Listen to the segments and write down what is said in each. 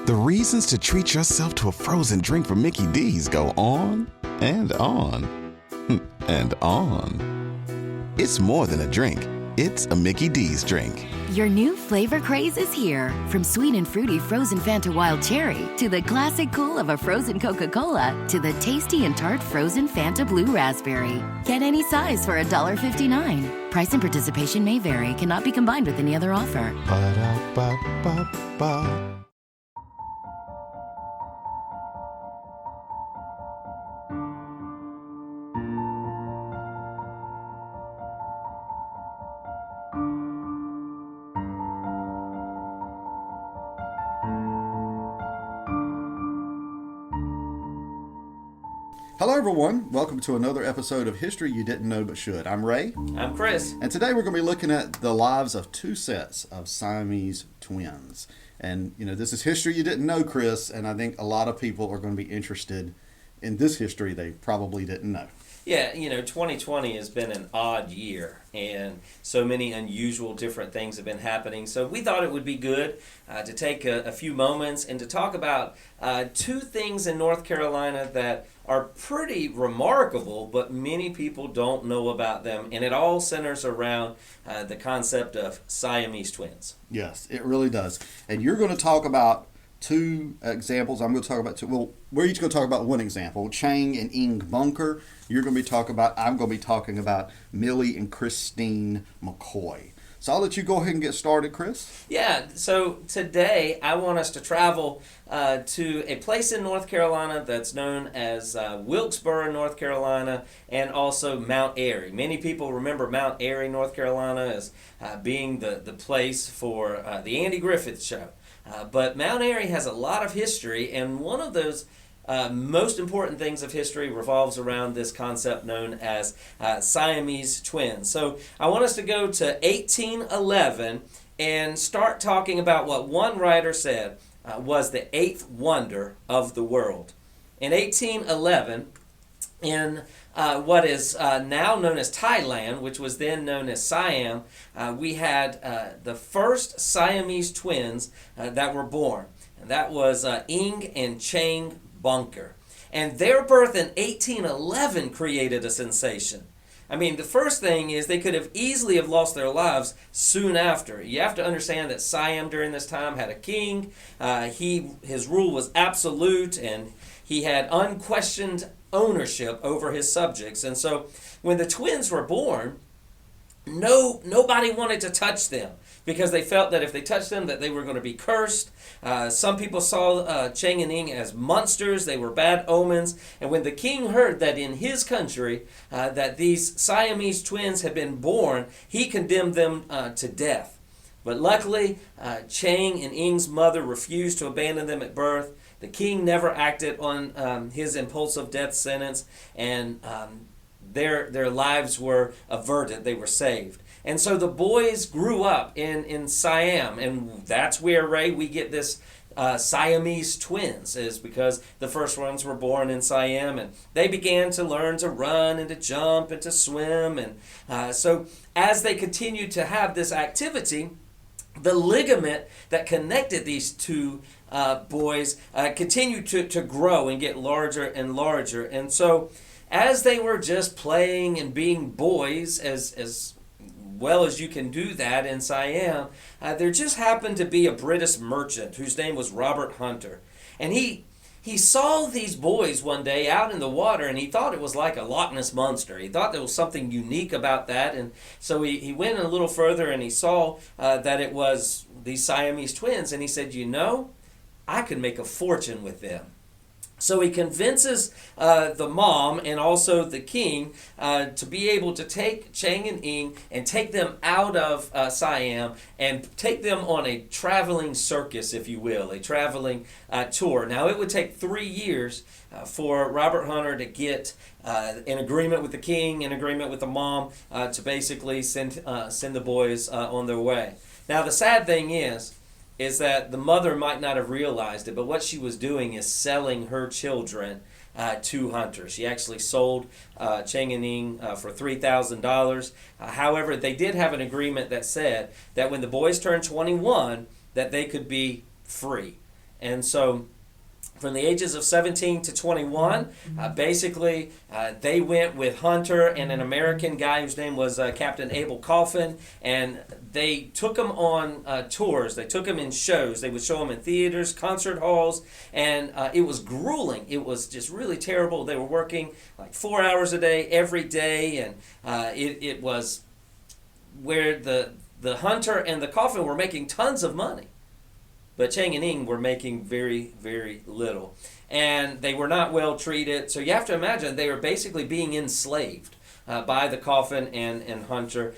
The reasons to treat yourself to a frozen drink from Mickey D's go on and on and on. It's more than a drink. It's a Mickey D's drink. Your new flavor craze is here. From sweet and fruity frozen Fanta Wild Cherry to the classic cool of a frozen Coca-Cola to the tasty and tart frozen Fanta Blue Raspberry. Get any size for $1.59. Price and participation may vary. Cannot be combined with any other offer. Ba-da-ba-ba-ba. Hello everyone, welcome to another episode of History You Didn't Know But Should. I'm Ray. I'm Chris. And today we're going to be looking at the lives of two sets of Siamese twins. And, this is history you didn't know, Chris, and I think a lot of people are going to be interested in this history they probably didn't know. Yeah, 2020 has been an odd year, and so many unusual different things have been happening. So we thought it would be good to take a few moments and to talk about two things in North Carolina that are pretty remarkable, but many people don't know about them, and it all centers around the concept of Siamese twins. Yes, it really does. And you're going to talk about two examples. I'm going to talk about two. Well, we're each going to talk about one example, Chang and Eng Bunker. I'm going to be talking about Millie and Christine McKoy. So I'll let you go ahead and get started, Chris. Yeah, so today I want us to travel to a place in North Carolina that's known as Wilkesboro, North Carolina, and also Mount Airy. Many people remember Mount Airy, North Carolina as being the place for the Andy Griffith Show. But Mount Airy has a lot of history, and one of those most important things of history revolves around this concept known as Siamese twins. So I want us to go to 1811 and start talking about what one writer said was the eighth wonder of the world. In 1811, in what is now known as Thailand, which was then known as Siam, we had the first Siamese twins that were born. And that was Eng and Chang Bunker. And their birth in 1811 created a sensation. I mean, the first thing is they could have easily have lost their lives soon after. You have to understand that Siam during this time had a king. His rule was absolute, and he had unquestioned ownership over his subjects. And so when the twins were born, nobody wanted to touch them because they felt that if they touched them that they were going to be cursed. Some people saw Chang and Eng as monsters. They were bad omens. And when the king heard that in his country that these Siamese twins had been born, he condemned them to death. But luckily, Chang and Eng's mother refused to abandon them at birth. The king never acted on his impulsive death sentence, and their lives were averted. They were saved. And so the boys grew up in Siam, and that's where, Ray, we get this Siamese twins, is because the first ones were born in Siam, and they began to learn to run and to jump and to swim. And so as they continued to have this activity, the ligament that connected these two boys continued to grow and get larger and larger. And so as they were just playing and being boys, as well as you can do that in Siam, there just happened to be a British merchant whose name was Robert Hunter. And he saw these boys one day out in the water, and he thought it was like a Loch Ness Monster. He thought there was something unique about that, and so he went a little further and he saw that it was these Siamese twins, and he said, I could make a fortune with them. So he convinces the mom and also the king to be able to take Chang and Eng and take them out of Siam and take them on a traveling circus, if you will, a traveling tour. Now, it would take 3 years for Robert Hunter to get an agreement with the king, an agreement with the mom, to basically send the boys on their way. Now, the sad thing is that the mother might not have realized it, but what she was doing is selling her children to Hunter. She actually sold Chang and Eng for $3,000. However, they did have an agreement that said that when the boys turned 21, that they could be free. And so from the ages of 17 to 21, basically they went with Hunter and an American guy whose name was Captain Abel Coffin, and they took them on tours. They took them in shows. They would show them in theaters, concert halls, and it was grueling. It was just really terrible. They were working like 4 hours a day, every day, and it was where the Hunter and the Coffin were making tons of money. But Chang and Eng were making very, very little. And they were not well treated. So you have to imagine they were basically being enslaved by the Coffin and Hunter.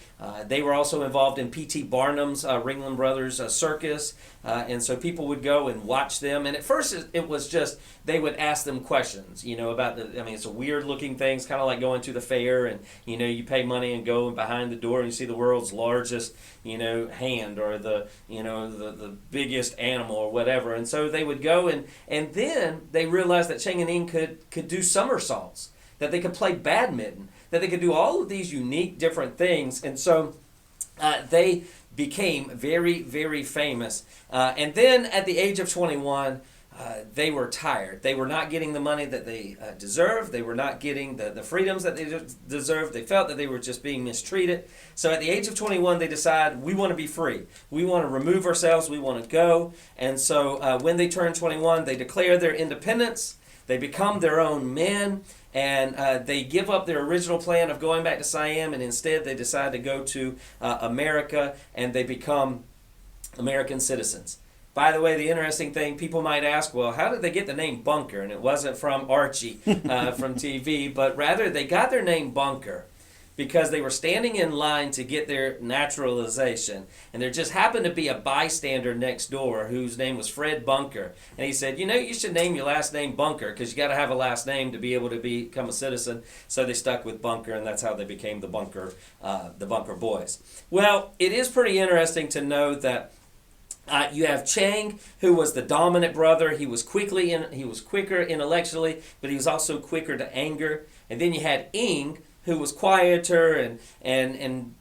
They were also involved in P.T. Barnum's Ringling Brothers circus. And so people would go and watch them. And at first it was just, they would ask them questions, about it's a weird looking thing. It's kind of like going to the fair and, you pay money and go behind the door and you see the world's largest, hand or the biggest animal or whatever. And so they would go and then they realized that Chang and Eng could do somersaults, that they could play badminton, that they could do all of these unique different things. And so they became very, very famous. And then at the age of 21, they were tired. They were not getting the money that they deserved. They were not getting the freedoms that they deserved. They felt that they were just being mistreated. So at the age of 21, they decide, we want to be free. We want to remove ourselves. We want to go. And so when they turn 21, they declare their independence. They become their own men. And they give up their original plan of going back to Siam, and instead they decide to go to America, and they become American citizens. By the way, the interesting thing, people might ask, well, how did they get the name Bunker? And it wasn't from Archie from TV, but rather they got their name Bunker because they were standing in line to get their naturalization. And there just happened to be a bystander next door whose name was Fred Bunker. And he said, you should name your last name Bunker because you got to have a last name to be able to become a citizen. So they stuck with Bunker, and that's how they became the Bunker Boys. Well, it is pretty interesting to know that you have Chang, who was the dominant brother. He was quicker intellectually, but he was also quicker to anger. And then you had Eng, who was quieter and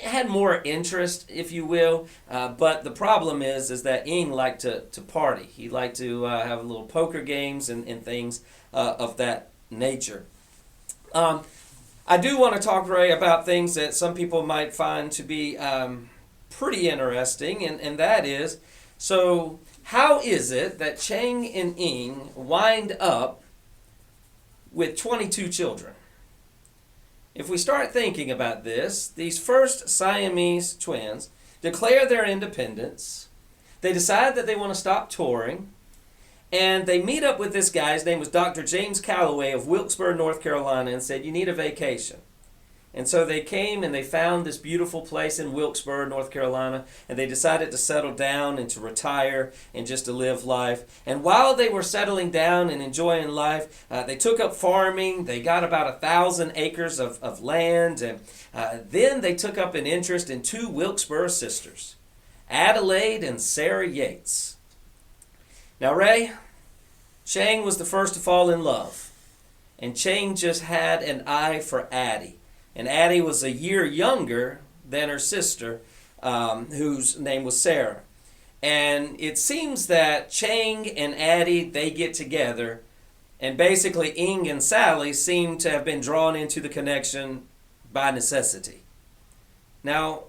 had more interest, if you will. But the problem is that Eng liked to party. He liked to have little poker games and things of that nature. I do want to talk, Ray, about things that some people might find to be pretty interesting, and that is, so how is it that Chang and Eng wind up with 22 children? If we start thinking about this, these first Siamese twins declare their independence. They decide that they want to stop touring, and they meet up with this guy. His name was Dr. James Calloway of Wilkesboro, North Carolina, and said, you need a vacation. And so they came and they found this beautiful place in Wilkesboro, North Carolina, and they decided to settle down and to retire and just to live life. And while they were settling down and enjoying life, they took up farming. They got about 1,000 acres of land, and then they took up an interest in two Wilkesboro sisters, Adelaide and Sarah Yates. Now, Ray, Chang was the first to fall in love, and Chang just had an eye for Addie. And Addie was a year younger than her sister, whose name was Sarah. And it seems that Chang and Addie, they get together, and basically Eng and Sally seem to have been drawn into the connection by necessity. Now,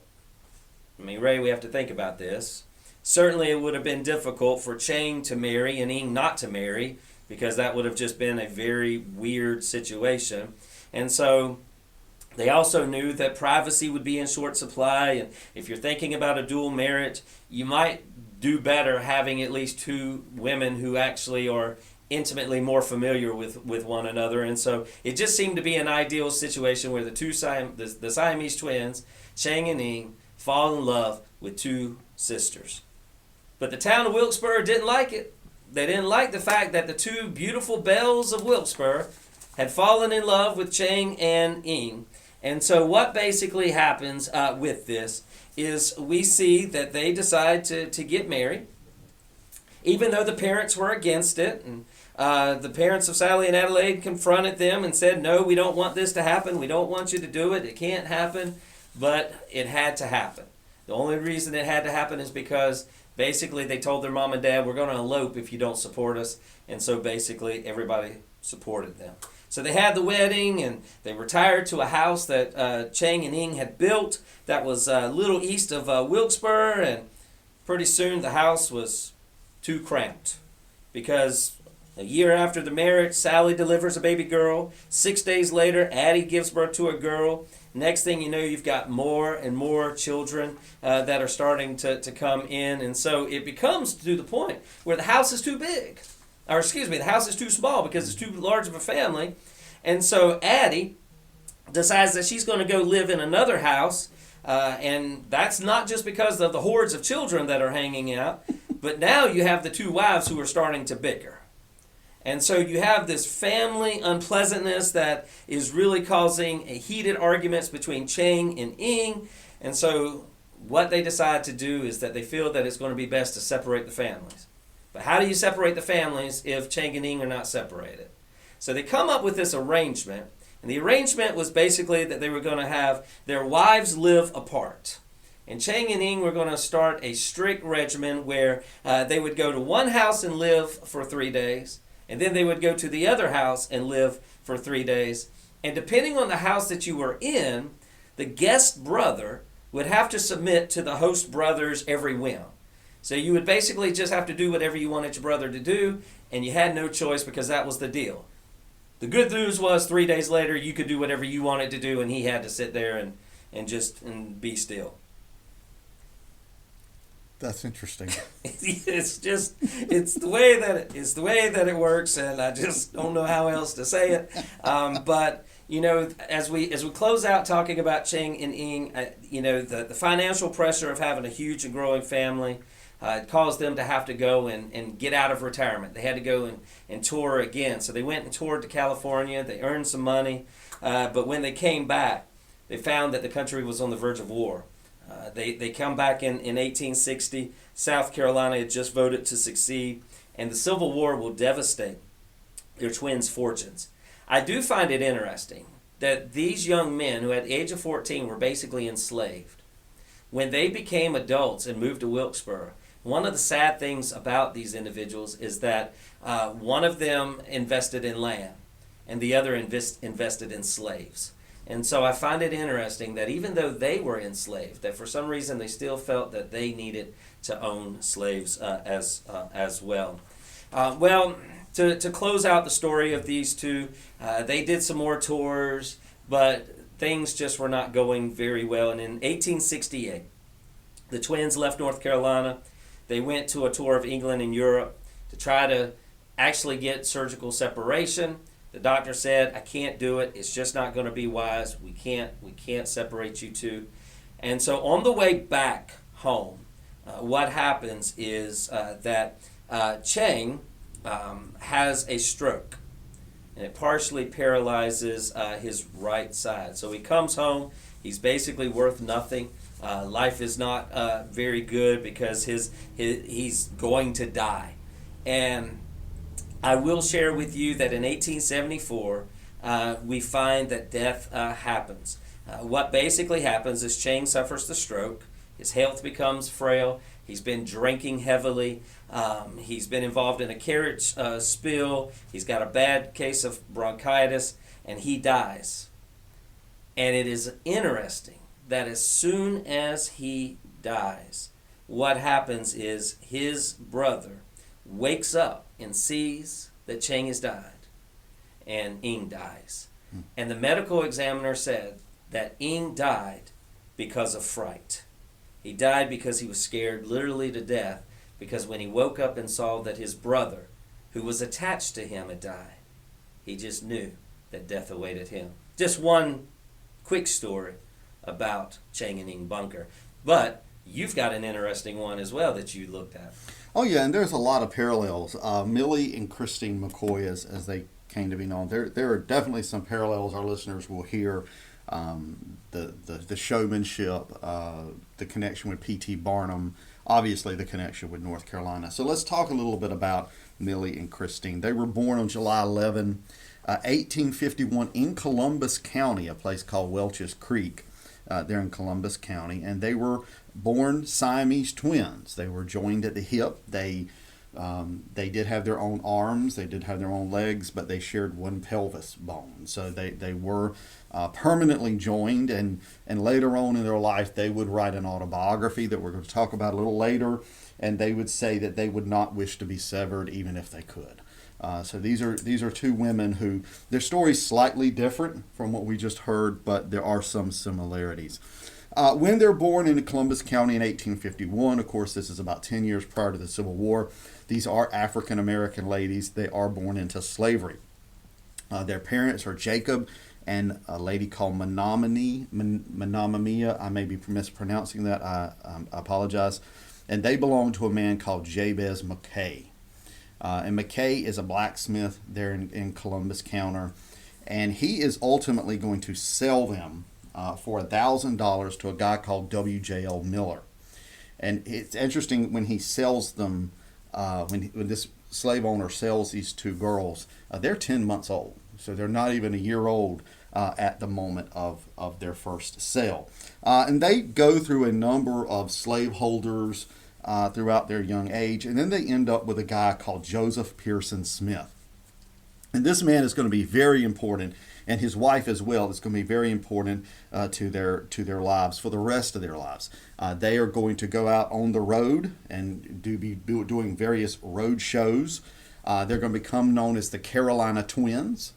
Ray, we have to think about this. Certainly it would have been difficult for Chang to marry and Eng not to marry, because that would have just been a very weird situation. And so they also knew that privacy would be in short supply, and if you're thinking about a dual marriage, you might do better having at least two women who actually are intimately more familiar with one another. And so it just seemed to be an ideal situation where the Siamese twins, Chang and Eng, fall in love with two sisters. But the town of Wilkesboro didn't like it. They didn't like the fact that the two beautiful belles of Wilkesboro had fallen in love with Chang and Eng. And so what basically happens with this is we see that they decide to get married, even though the parents were against it. And the parents of Sally and Adelaide confronted them and said, no, we don't want this to happen. We don't want you to do it. It can't happen. But it had to happen. The only reason it had to happen is because basically they told their mom and dad, we're going to elope if you don't support us. And so basically everybody supported them. So they had the wedding, and they retired to a house that Chang and Eng had built that was a little east of Wilkesboro, and pretty soon the house was too cramped because a year after the marriage, Sally delivers a baby girl. 6 days later, Addie gives birth to a girl. Next thing you know, you've got more and more children that are starting to come in, and so it becomes to the point where the house is too big. Or excuse me, the house is too small because it's too large of a family. And so Addie decides that she's going to go live in another house. And that's not just because of the hordes of children that are hanging out, but now you have the two wives who are starting to bicker. And so you have this family unpleasantness that is really causing heated arguments between Chang and Eng. And so what they decide to do is that they feel that it's going to be best to separate the families. But how do you separate the families if Chang and Eng are not separated? So they come up with this arrangement, and the arrangement was basically that they were going to have their wives live apart. And Chang and Eng were going to start a strict regimen where they would go to one house and live for 3 days, and then they would go to the other house and live for 3 days. And depending on the house that you were in, the guest brother would have to submit to the host brother's every whim. So you would basically just have to do whatever you wanted your brother to do, and you had no choice because that was the deal. The good news was 3 days later you could do whatever you wanted to do, and he had to sit there and be still. That's interesting. It's the way that it works, and I just don't know how else to say it. But you know, as we close out talking about Chang and Eng, the financial pressure of having a huge and growing family caused them to have to go and get out of retirement. They had to go and tour again. So they went and toured to California. They earned some money, but when they came back, they found that the country was on the verge of war. They come back in 1860. South Carolina had just voted to secede, and the Civil War will devastate their twins' fortunes. I do find it interesting that these young men who at the age of 14 were basically enslaved, when they became adults and moved to Wilkesboro, one of the sad things about these individuals is that one of them invested in land and the other invested in slaves. And so I find it interesting that even though they were enslaved, that for some reason they still felt that they needed to own slaves as well. To close out the story of these two, they did some more tours, but things just were not going very well. And in 1868, the twins left North Carolina. They went to a tour of England and Europe to try to actually get surgical separation. The doctor said, I can't do it. It's just not going to be wise. We can't separate you two. And so on the way back home, what happens is that Chang has a stroke, and it partially paralyzes his right side. So he comes home. He's basically worth nothing. Life is not very good because he's going to die. And I will share with you that in 1874, we find that death happens. What basically happens is Chang suffers the stroke. His health becomes frail. He's been drinking heavily. He's been involved in a carriage spill. He's got a bad case of bronchitis, and he dies. And it is interesting that as soon as he dies, what happens is his brother wakes up and sees that Chang has died, and Eng dies. And the medical examiner said that Eng died because of fright. He died because he was scared literally to death, because when he woke up and saw that his brother, who was attached to him, had died, he just knew that death awaited him. Just one quick story about Chang and Eng Bunker. But you've got an interesting one as well that you looked at. Oh, yeah, and there's a lot of parallels. Millie and Christine McKoy, as they came to be known, there are definitely some parallels our listeners will hear. The showmanship, the connection with P.T. Barnum, obviously the connection with North Carolina. So let's talk a little bit about Millie and Christine. They were born on July 11, 1851 in Columbus County, a place called Welch's Creek. There in Columbus County, and they were born Siamese twins. They were joined at the hip. They did have their own arms, they did have their own legs, but they shared one pelvis bone. So they were permanently joined, and later on in their life, they would write an autobiography that we're going to talk about a little later, and they would say that they would not wish to be severed even if they could. So these are two women who, their story's slightly different from what we just heard, but there are some similarities. When they're born in Columbus County in 1851, of course, this is about 10 years prior to the Civil War, these are African American ladies. They are born into slavery. Their parents are Jacob and a lady called Menominee, I may be mispronouncing that, I apologize. And they belong to a man called Jabez McKoy. And McKay is a blacksmith there in Columbus County, and he is ultimately going to sell them for $1,000 to a guy called W.J.L. Miller. And it's interesting when he sells them, when this slave owner sells these two girls, they're 10 months old. So they're not even a year old at the moment of their first sale. And they go through a number of slaveholders throughout their young age, and then they end up with a guy called Joseph Pearson Smith. And this man is going to be very important, and his wife as well is going to be very important to their lives for the rest of their lives. They are going to go out on the road and be doing various road shows. They're going to become known as the Carolina Twins.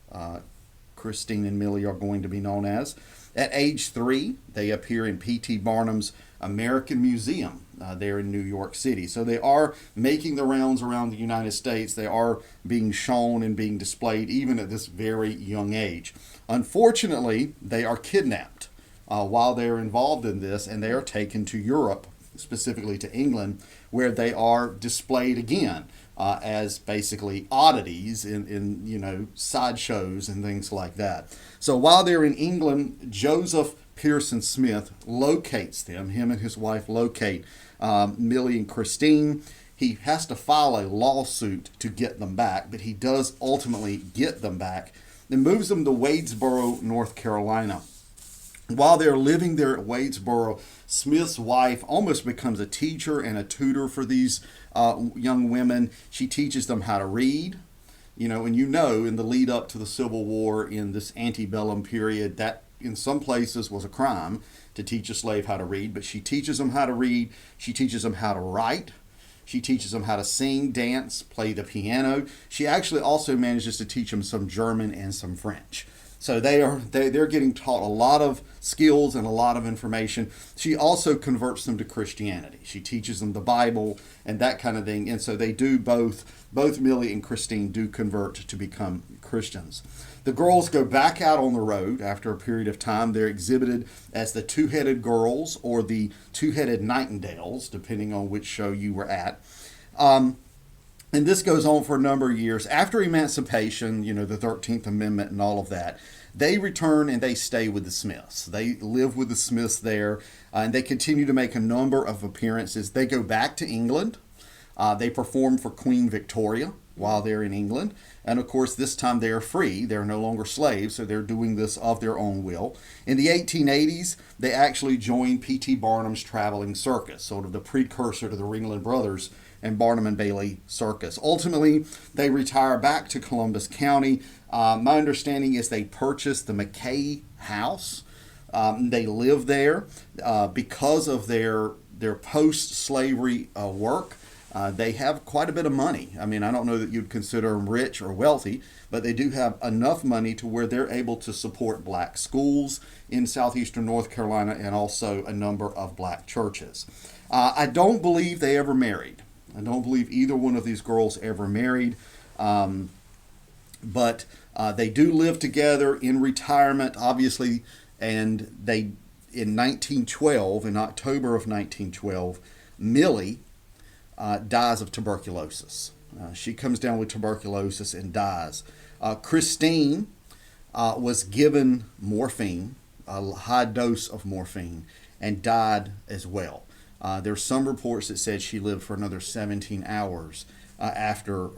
Christine and Millie are going to be known as. At age 3, they appear in P.T. Barnum's American Museum there in New York City. So they are making the rounds around the United States. They are being shown and being displayed even at this very young age. Unfortunately, they are kidnapped while they are involved in this, and they are taken to Europe, specifically to England, where they are displayed again as basically oddities in sideshows and things like that. So while they're in England, Joseph Pearson Smith locates them. Him and his wife locate Millie and Christine. He has to file a lawsuit to get them back, but he does ultimately get them back and moves them to Wadesboro, North Carolina. While they're living there at Wadesboro, Smith's wife almost becomes a teacher and a tutor for these young women. She teaches them how to read. In the lead up to the Civil War in this antebellum period, that in some places was a crime to teach a slave how to read, but she teaches them how to read. She teaches them how to write. She teaches them how to sing, dance, play the piano. She actually also manages to teach them some German and some French. So they're getting taught a lot of skills and a lot of information. She also converts them to Christianity. She teaches them the Bible and that kind of thing. And so they do both Millie and Christine do convert to become Christians. The girls go back out on the road after a period of time. They're exhibited as the two-headed girls or the two-headed Nightingales, depending on which show you were at. And this goes on for a number of years. After emancipation, the 13th Amendment and all of that, they return and they stay with the Smiths. They live with the Smiths there, and they continue to make a number of appearances. They go back to England. They perform for Queen Victoria while they're in England. And of course, this time they are free. They're no longer slaves, so they're doing this of their own will. In the 1880s, they actually joined P.T. Barnum's traveling circus, sort of the precursor to the Ringling Brothers and Barnum and Bailey Circus. Ultimately, they retire back to Columbus County. My understanding is they purchased the McKay house. They live there because of their post-slavery work. They have quite a bit of money. I mean, I don't know that you'd consider them rich or wealthy, but they do have enough money to where they're able to support black schools in southeastern North Carolina and also a number of black churches. I don't believe they ever married. I don't believe either one of these girls ever married, but they do live together in retirement, obviously, and in 1912, in October of 1912, Millie dies of tuberculosis. She comes down with tuberculosis and dies. Christine was given morphine, a high dose of morphine, and died as well. There's some reports that said she lived for another 17 hours after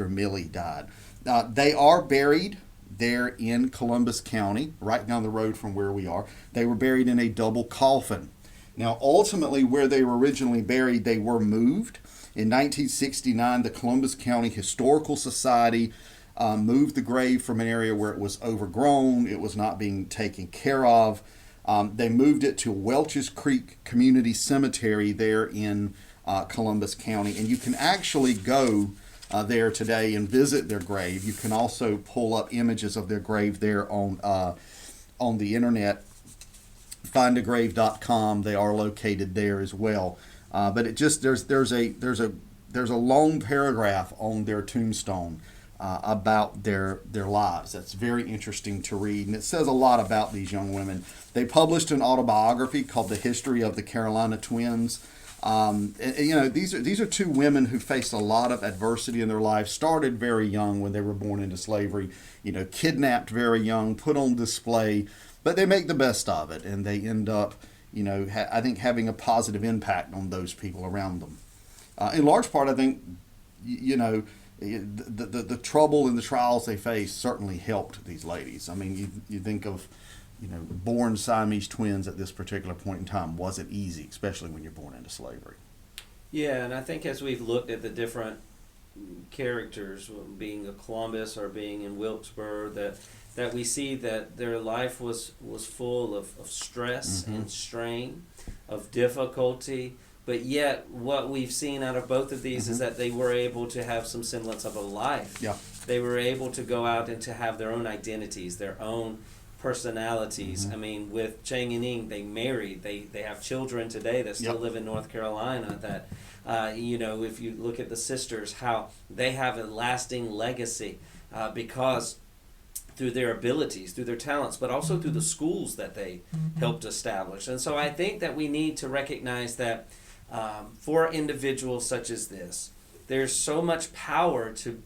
Millie died. They are buried there in Columbus County, right down the road from where we are. They were buried in a double coffin. Now, ultimately, where they were originally buried, they were moved. In 1969, the Columbus County Historical Society moved the grave from an area where it was overgrown, it was not being taken care of. They moved it to Welch's Creek Community Cemetery there in Columbus County, and you can actually go there today and visit their grave. You can also pull up images of their grave there on the internet, findagrave.com. They are located there as well. But it just there's a long paragraph on their tombstone about their lives. That's very interesting to read, and it says a lot about these young women. They published an autobiography called "The History of the Carolina Twins." And, you know, these are two women who faced a lot of adversity in their lives. Started very young when they were born into slavery. You know, kidnapped very young, put on display, but they make the best of it, and they end up, you know, I think having a positive impact on those people around them. In large part, I think, you know, the trouble and the trials they faced certainly helped these ladies. I mean, you think of, you know, born Siamese twins at this particular point in time wasn't easy, especially when you're born into slavery. Yeah, and I think as we've looked at the different characters, being a Columbus or being in Wilkesboro, that we see that their life was full of stress and strain, of difficulty, but yet what we've seen out of both of these is that they were able to have some semblance of a life. Yeah. They were able to go out and to have their own identities, their own personalities. I mean, with Chang and Eng, they married. They have children today that still live in North Carolina. That you know, if you look at the sisters, how they have a lasting legacy because through their abilities, through their talents, but also through the schools that they helped establish. And so I think that we need to recognize that for individuals such as this, there's so much power to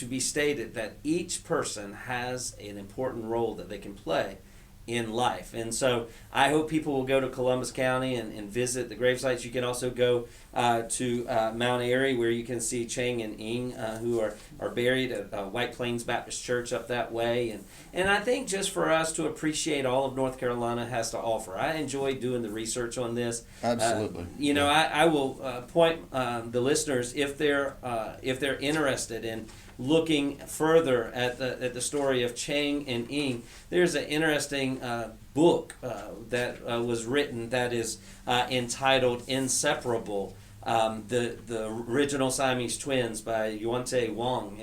be stated that each person has an important role that they can play in life. And so I hope people will go to Columbus County and visit the grave sites. You can also go to Mount Airy, where you can see Chang and Eng, who are buried at White Plains Baptist Church up that way. And I think just for us to appreciate all of North Carolina has to offer. I enjoy doing the research on this. Absolutely. You know, I will point the listeners, if they're interested in looking further at the story of Chang and Eng, there's an interesting book that was written that is entitled "Inseparable." The original Siamese twins by Yuante Wong,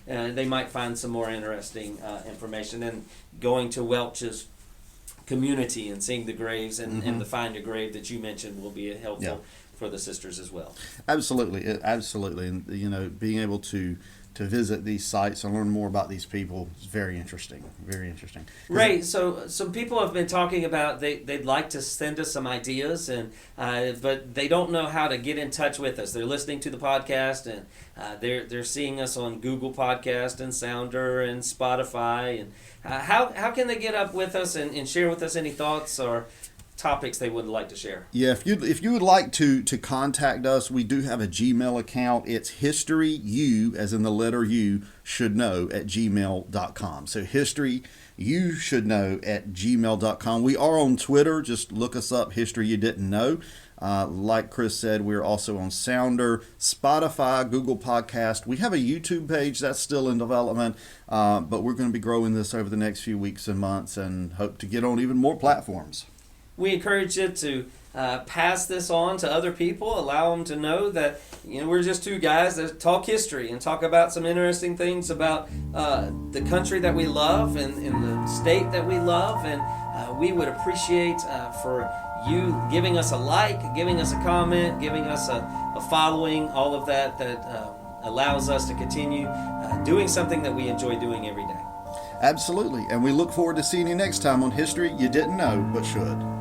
and they might find some more interesting information. And going to Welch's community and seeing the graves and the Find a Grave that you mentioned will be helpful for the sisters as well. Absolutely, and you know, being able to visit these sites and learn more about these people is very interesting. Very interesting. Right. So some people have been talking about they'd like to send us some ideas, and but they don't know how to get in touch with us. They're listening to the podcast, and they're seeing us on Google Podcast and Sounder and Spotify. And how can they get up with us and share with us any thoughts or topics they would like to share? Yeah, if you would like to contact us, we do have a Gmail account. It's historyu, as in the letter U, should know at gmail.com. So history you should know at gmail.com. We are on Twitter. Just look us up, History You Didn't Know. Like Chris said, we're also on Sounder, Spotify, Google Podcast. We have a YouTube page that's still in development, but we're going to be growing this over the next few weeks and months and hope to get on even more platforms. We encourage you to pass this on to other people, allow them to know that, you know, we're just two guys that talk history and talk about some interesting things about the country that we love and the state that we love. And we would appreciate for you giving us a like, giving us a comment, giving us a following, all of that allows us to continue doing something that we enjoy doing every day. Absolutely. And we look forward to seeing you next time on History You Didn't Know But Should.